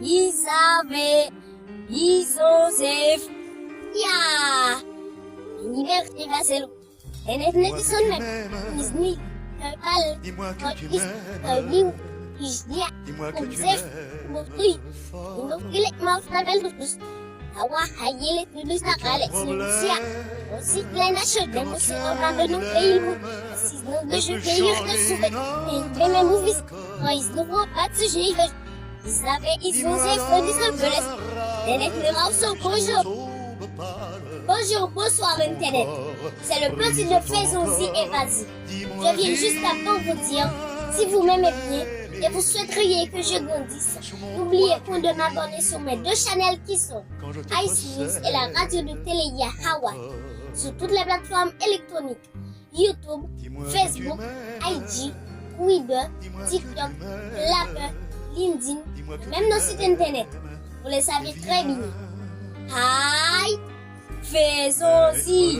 Isabelle, Joseph, ya, liberté Vasselou. Et net qui sonne même. Disney, Pal, Joseph, Moutri, il m'appelle tous. Awa, hayele, tous na kale, Lucia. Aussi plein d'achat, des mousses en train de nous payer. Si nous de jeux payeurs de souper, et même movies, ils ne voient pas de sujet. Ils ont fait des peu. Et net le morceau, bonjour. Bonjour, bonsoir Internet. C'est le petit de Faisozi et Vas-y. Je viens juste avant vous dire, si vous m'aimez bien et vous souhaiteriez que je grandisse, n'oubliez point de m'abonner sur mes deux chaînes qui sont Ice News et la radio de télé Hawa, sur toutes les plateformes électroniques, YouTube, Facebook, IG, Twitter, TikTok, Lapper, LinkedIn, même nos sites Internet. Vous le savez très bien. Hi! Faisozi!